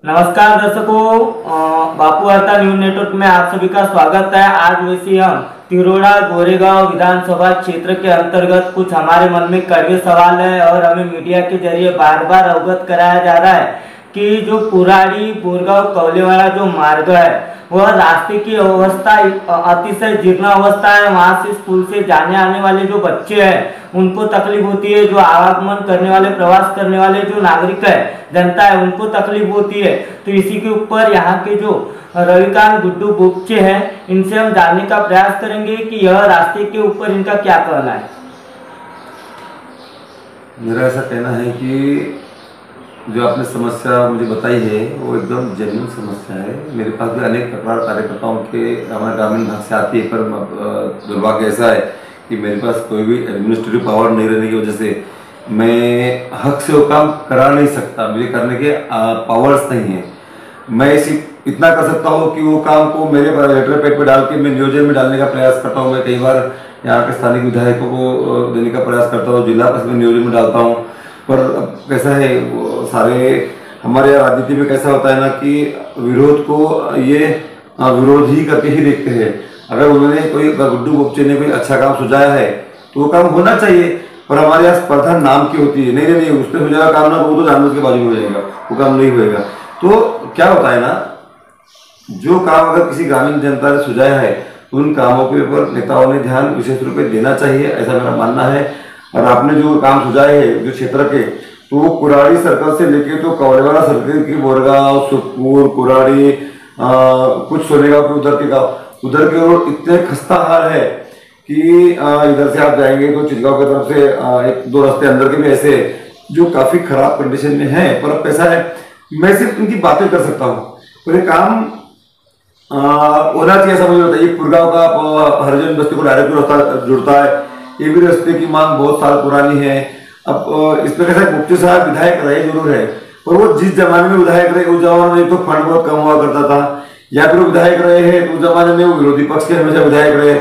नमस्कार दर्शकों, बापू वार्ता न्यूज नेटवर्क में आप सभी का स्वागत है। आज वैसे हम तिरोड़ा गोरेगांव विधानसभा क्षेत्र के अंतर्गत कुछ हमारे मन में कड़वे सवाल है और हमें मीडिया के जरिए बार बार अवगत कराया जा रहा है कि जो पुराड़ी बोरगांव कवलेवाला जो मार्ग है वह रास्ते की अवस्था अतिशय जीर्ण अवस्था है। वहां से स्कूल से जाने आने वाले जो बच्चे हैं उनको तकलीफ होती है, जो आवागमन करने वाले प्रवास करने वाले जो नागरिक है जनता है उनको तकलीफ होती है। तो इसी के ऊपर यहाँ के जो रविकांत गुड्डू बोपचे हैं इनसे हम जानने का प्रयास करेंगे कि यह रास्ते के ऊपर इनका क्या कहना है। मेरा ऐसा कहना है कि जो आपने समस्या मुझे बताई है वो एकदम जेन्युइन समस्या है। मेरे पास भी अनेक प्रकार कार्यकर्ताओं के हमारे ग्रामीण भाग से आती है, पर दुर्भाग्य ऐसा है कि मेरे पास कोई भी एडमिनिस्ट्रेटिव पावर नहीं रहने की वजह से मैं हक से वो काम करा नहीं सकता। मुझे करने के पावर्स नहीं है। मैं सिर्फ इतना कर सकता हूँ कि वो काम को मेरे लेटर पैड पे डाल के मैं नियोजन में डालने का प्रयास करता हूँ। मैं कई बार यहाँ के स्थानीय विधायकों को देने का प्रयास करता हूँ, जिला परिषद में नियोजन में डालता हूँ। पर अब कैसा है, वो सारे हमारे यहाँ राजनीति में कैसा होता है ना कि विरोध को ये विरोध ही करके ही देखते हैं। अगर उन्होंने कोई गुड्डू बोपचे ने कोई अच्छा काम सुझाया है तो वो काम होना चाहिए, पर हमारे यहाँ स्पर्धा नाम की होती है। नहीं, उसने सुझाया काम ना, वो तो जानबूझ के बाजू में हो जाएगा, वो काम नहीं होएगा। तो क्या होता है ना, जो काम अगर किसी ग्रामीण जनता ने सुझाया है उन कामों के ऊपर नेताओं ने ध्यान विशेष रूप से देना चाहिए, ऐसा मेरा मानना है। और आपने जो काम सुझाए हैं जो क्षेत्र के, तो वो कुराड़ी सर्कल से लेके तो कवलेवाला सर्कल की बोरगांव, सुखपुर, कुराड़ी, कुछ सोनेगांव के उधर के रोड इतने खस्ता हाल है कि इधर से आप जाएंगे तो चितगांव की तरफ से एक दो रास्ते अंदर के भी ऐसे जो काफी खराब कंडीशन में है। पर अब कैसा है, मैं सिर्फ उनकी बातें कर सकता हूँ, पर ये काम होना चाहिए। ऐसा मुझे बताइए, पुरगांव का हरिजन बस्ती को डायरेक्ट रास्ता जुड़ता है, ये भी रास्ते की मांग बहुत साल पुरानी है। अब इसमें कैसा बोपचे साहब विधायक रहे जरूर है, पर वो जिस जमाने में विधायक रहे उस जमाने में तो फंड बहुत कम हुआ करता था, या फिर वो विधायक रहे हैं तो उस जमाने में वो विरोधी पक्ष के हमेशा विधायक रहे।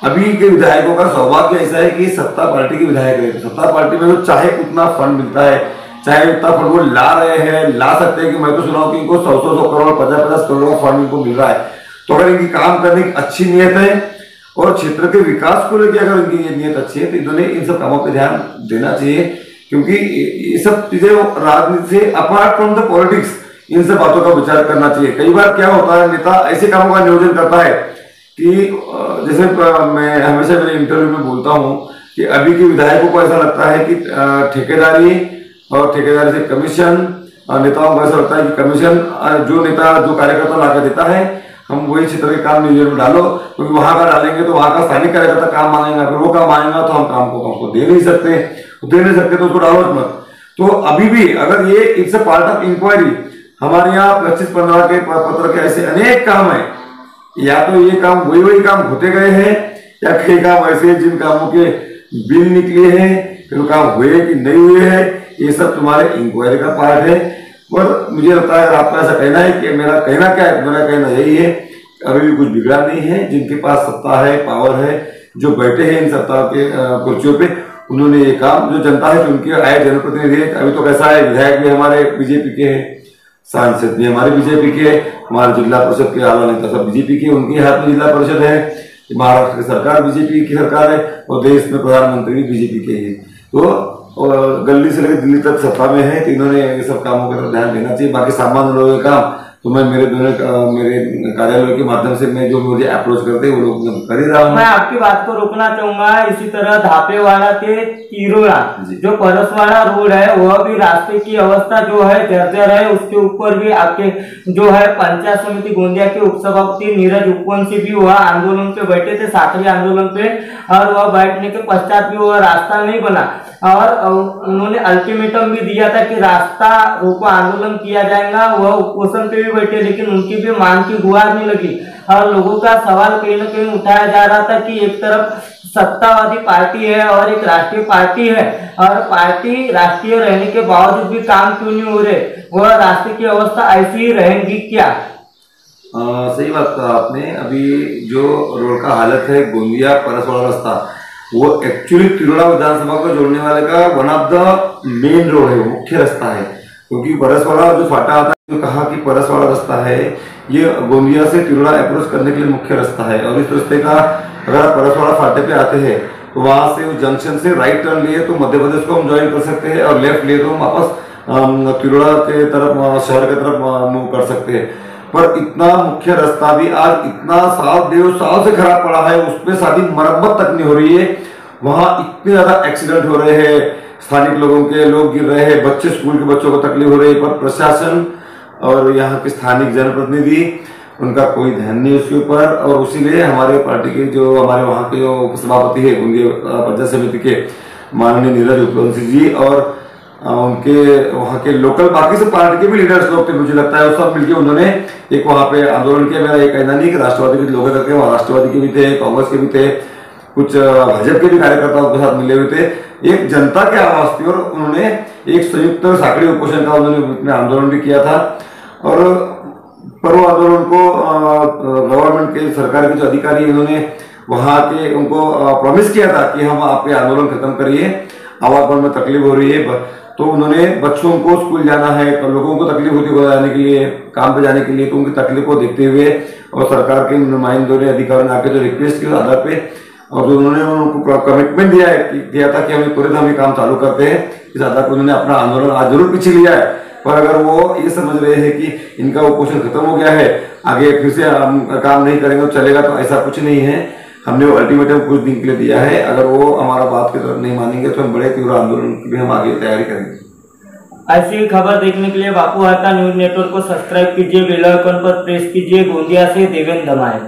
अभी के विधायकों का सौभाग्य ऐसा है कि सत्ता पार्टी के विधायक रहे। सत्ता पार्टी में तो चाहे उतना फंड मिलता है, चाहे उतना फंड वो ला रहे हैं, ला सकते हैं कि मैं तो सुना हूं कि इनको 100 करोड़ 50 करोड़ का फंड इनको मिल रहा है। तो अगर इनकी काम करने की अच्छी नीयत है और क्षेत्र के विकास को लेकर अगर इनकी ये नीयत अच्छी है तो इन्होंने इन सब कामों पर ध्यान देना चाहिए, क्योंकि ये सब चीजें राजनीति से apart from the politics in सब बातों का विचार करना चाहिए। कई बार क्या होता है, नेता ऐसे कामों का नियोजन करता है कि जैसे मैं हमेशा मेरे इंटरव्यू में बोलता हूँ कि अभी के विधायकों को ऐसा लगता है कि ठेकेदारी और ठेकेदारी से कमीशन, नेताओं को ऐसा लगता है कि कमीशन जो नेता जो कार्यकर्ता लाकर देता है हम वही क्षेत्र के काम नियोजन में डालो, क्योंकि वहां का डालेंगे तो वहां का स्थानीय कार्यकर्ता काम मांगेगा, फिर वो काम आएगा तो हम काम को दे नहीं सकते तो उसको डालो मत। तो अभी भी अगर ये it's a part of inquiry, हमारे यहाँ 25-15 के पत्र के ऐसे अनेक काम है, या तो ये काम वही काम होते गए हैं या कई काम ऐसे जिन कामों के बिल निकले हैं फिर काम हुए कि नहीं हुए हैं, ये सब तुम्हारे इंक्वायरी का पार्ट है। और मुझे लगता है आपका ऐसा कहना है कि मेरा कहना यही है, अभी भी कुछ बिगड़ा नहीं है। जिनके पास सत्ता है, पावर है, जो बैठे हैं इन सत्ता के कुर्सियों पे, उन्होंने ये काम, जो जनता है जो उनके आए जनप्रतिनिधि, अभी तो कैसा है विधायक भी हमारे बीजेपी के हैं, सांसद भी हमारे बीजेपी के, हमारे जिला परिषद के आला नेता सब बीजेपी के, उनके हाथ में जिला परिषद है, महाराष्ट्र की सरकार बीजेपी की सरकार है और देश में प्रधानमंत्री भी बीजेपी के ही। तो और गली से लेकर दिल्ली तक सत्ता में है, तो इन्होंने ये सब कामों पर ध्यान देना चाहिए। बाकी सामान्य लोगों के काम तो मैं मेरे कार्यालय के माध्यम से मैं जो मुझे अप्रोच करते हैं वो लोग कर ही रहा हूँ। मैं आपकी बात को रोकना चाहूंगा। इसी तरह धापेवाड़ा के तिरोड़ा जो परसवाड़ा रोड है वह भी रास्ते की अवस्था जो है जर्जर है। उसके ऊपर भी आपके जो है पंचायत समिति गोंदिया के उपसभापति नीरज उपवंशी भी वह आंदोलन पे बैठे थे, 60वीं आंदोलन पे, और वह बैठने के पश्चात भी वह रास्ता नहीं बना और उन्होंने अल्टीमेटम भी दिया था कि रास्ता रोको आंदोलन किया जाएगा। वह उपोषण पे भी बैठे, लेकिन उनकी भी मांग की गुहार नहीं लगी। और लोगों का सवाल कहीं न कहीं उठाया जा रहा था कि एक तरफ सत्तावादी पार्टी है और एक राष्ट्रीय पार्टी है, और पार्टी राष्ट्रीय रहने के बावजूद भी काम क्यों नहीं हो रहे, वह रास्ते की अवस्था ऐसी ही रहेगी क्या? सही बात कहा आपने। अभी जो रोड का हालत है गोंदिया परसवाड़ा रास्ता, वो एक्चुअली तिरोड़ा विधानसभा को जोड़ने वाले का one of the main road है, मुख्य रास्ता है। क्योंकि परसवाड़ा जो फाटा आता है, जो कहा कि परसवाड़ा रास्ता है ये गोंदिया से तिरोड़ा अप्रोच करने के लिए मुख्य रास्ता है। और इस रास्ते का अगर आप परसवाड़ा फाटे पे आते हैं तो वहां से उस जंक्शन से राइट टर्न लिए तो मध्य प्रदेश को हम ज्वाइन कर सकते हैं, और लेफ्ट लिए तो हम वापस तिरोड़ा के तरफ, शहर के तरफ मूव कर सकते हैं। पर इतना मुख्य रास्ता भी आज इतना साल 1.5 साल से खराब पड़ा है, उस पर शादी मरम्मत तक नहीं हो रही है। वहां इतने ज्यादा एक्सीडेंट हो रहे हैं, स्थानिक लोगों के लोग गिर रहे हैं, बच्चे, स्कूल के बच्चों को तकलीफ हो रही है, पर प्रशासन और यहाँ के स्थानिक जनप्रतिनिधि, उनका कोई ध्यान नहीं उसके ऊपर। और इसीलिए हमारे पार्टी के जो हमारे वहाँ के जो उपसभापति है गोंदिया पंचायत समिति के माननीय नीरज उपवंशी जी, और उनके वहाँ के लोकल बाकी सब पार्टी के भी लीडर्स लोग थे, मुझे लगता है, और सब मिलकर उन्होंने एक वहाँ पे आंदोलन किया। मेरा ये कहना नहीं कि राष्ट्रवादी के लोग करके, वहाँ राष्ट्रवादी के भी थे, कांग्रेस के भी थे, कुछ भाजपा के भी कार्यकर्ता उनके साथ मिले हुए थे। एक जनता के आवाज थी और उन्होंने एक संयुक्त साकड़ी उपोषण का उन्होंने आंदोलन भी किया था। और पर वो आंदोलन को गवर्नमेंट के, सरकार के जो अधिकारी, उन्होंने वहां के उनको प्रॉमिस किया था कि हम आपके आंदोलन खत्म करिए, आवागमन में तकलीफ हो रही है। तो उन्होंने बच्चों को स्कूल जाना है, तो लोगों को तकलीफ होती है जाने के लिए, काम पे जाने के लिए, तो उनकी तकलीफ को देखते हुए और सरकार के नुमाइंदों ने, अधिकारियों ने आके जो रिक्वेस्ट के आधार पे और जो उन्होंने उनको कमिटमेंट दिया था कि हम तुरंत हम ये काम चालू करते हैं, इस आधार पर उन्होंने अपना आंदोलन आज जरूर पीछे लिया है। पर अगर वो ये समझ रहे हैं कि इनका वो पोषण खत्म हो गया है, आगे फिर से हम काम नहीं करेंगे तो चलेगा, तो ऐसा कुछ नहीं है। हमने वो अल्टीमेटम कुछ दिन के लिए दिया है, अगर वो हमारा बात की तरफ नहीं मानेंगे तो हम बड़े तीव्र आंदोलन की भी हम आगे तैयारी करेंगे। ऐसी खबर देखने के लिए बापू वार्ता न्यूज नेटवर्क को सब्सक्राइब कीजिए, बेल आइकन पर प्रेस कीजिए। गोंदिया से देवेंद्र दमाए।